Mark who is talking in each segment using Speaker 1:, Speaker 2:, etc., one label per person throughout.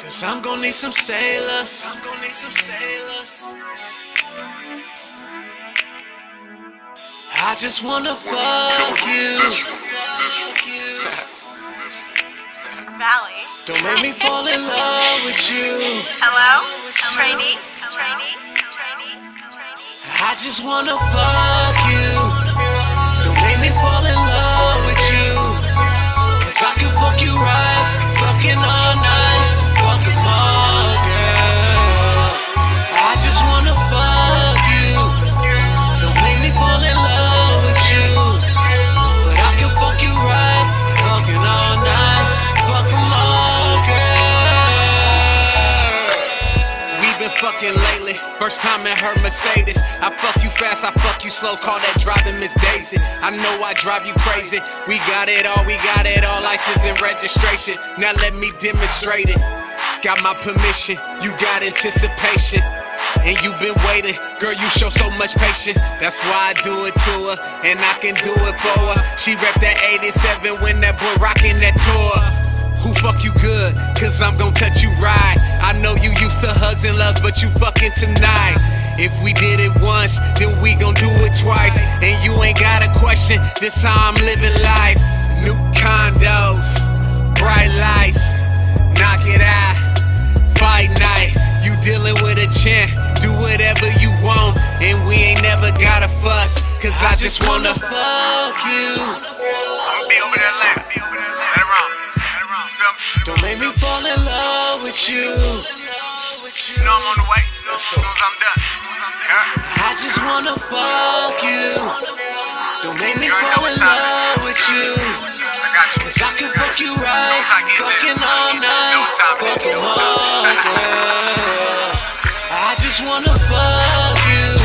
Speaker 1: Cause I'm gon' need some sailors. I just wanna fuck you.
Speaker 2: Valley.
Speaker 1: Don't make me fall in love with you.
Speaker 2: Hello? Trainee?
Speaker 1: I just wanna fuck you. Don't make me fall in love with you. Cause I can fuck you right, fucking all night, fuck 'em all, girl. I just wanna fuck you. Don't make me fall in love with you. But I can fuck you right, fucking all night, fuck 'em all, girl. We've been fucking lately. First time in her Mercedes. I fuck you fast, I fuck you slow. Call that driving Miss Daisy. I know I drive you crazy. We got it all, license and registration. Now let me demonstrate it. Got my permission, you got anticipation. And you been waiting, girl, you show so much patience. That's why I do it to her, and I can do it for her. She rep that 87 when that boy rockin' that tour. Who fuck you good? Cause I'm gon' touch you right. I know you used to hugs and loves, but you fucking tonight. If we did it once, then we gon' do it twice. And you ain't got a question, this how I'm living life. New condos, bright lights, knock it out, fight night. You dealing with a champ, do whatever you want. And we ain't never gotta fuss, cause I just wanna fuck you.
Speaker 3: I'ma be over there left. Let it run.
Speaker 1: Don't make me fall in love with you.
Speaker 3: You know I'm on the way. As soon as I'm done.
Speaker 1: I just wanna fuck you. Don't make me fall in love with you. Cause I can fuck you right, fucking all night, fucking all, girl. I just wanna fuck you.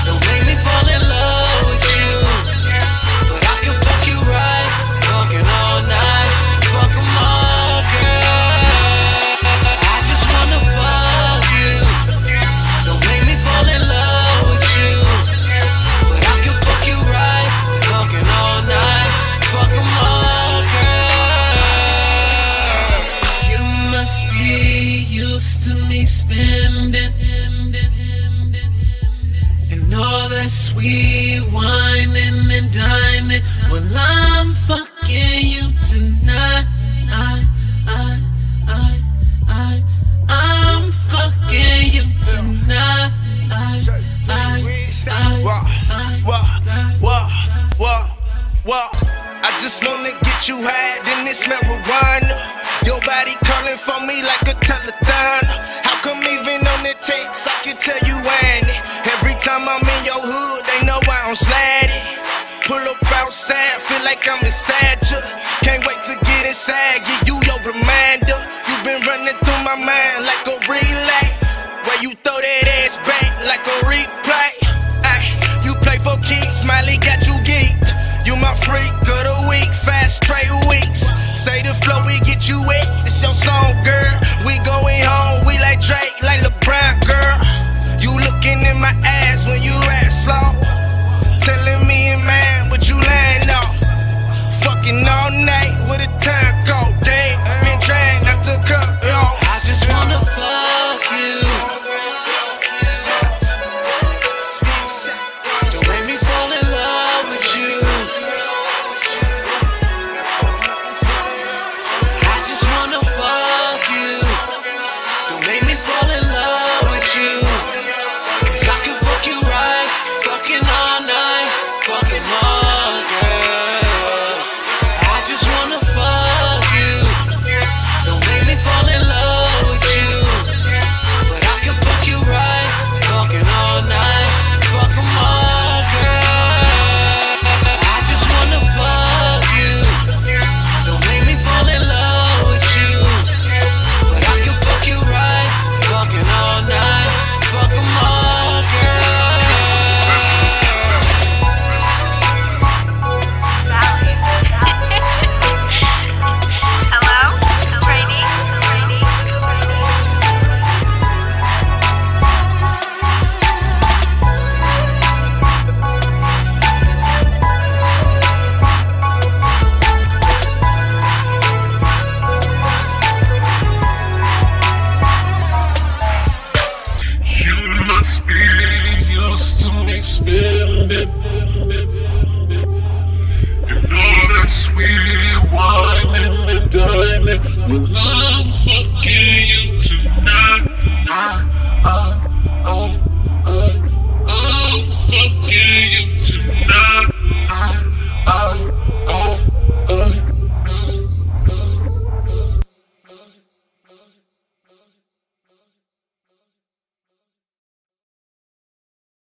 Speaker 1: Don't make me fall in love with you. But I can fuck you right, fucking all night, fuck 'em all, girl. I just wanna fuck you. Don't make me fall in love with you. But I can fuck you right, fucking all night, fuck 'em all, girl. You must be used to me spending and all that sweet whining and dining. Well, I'm fucking you tonight. I'm fucking you tonight.
Speaker 4: I just wanna get you high, then it's marijuana. Your body calling for me like a telethon. How come even on the text I can tell you ain't it? Every time I'm in your hood, they know I don't slide it. Pull up outside, feel like I'm inside ya. Can't wait to get inside, give you your reminder. You been running through my mind like a relay. Where you throw that ass back like a replay. Ay, you play for keeps, Smiley got you geeked. You my freak of the week, 5 straight weeks. Say the flow, we get you wet, it's your song, girl. We going home, we like Drake, like LeBron, girl. You looking in my eyes when you rap slow. Telling me in mind what you lying on. Fucking all night with a time code, damn. Been trying not to cut, yo.
Speaker 1: I just wanna fuck you. Don't make me fall in love with you. I just wanna fuck you. Don't make me fall in love with you. Cause I can fuck you right,
Speaker 5: spending. And all that sweet whining and dining. Well, I'm fucking you tonight.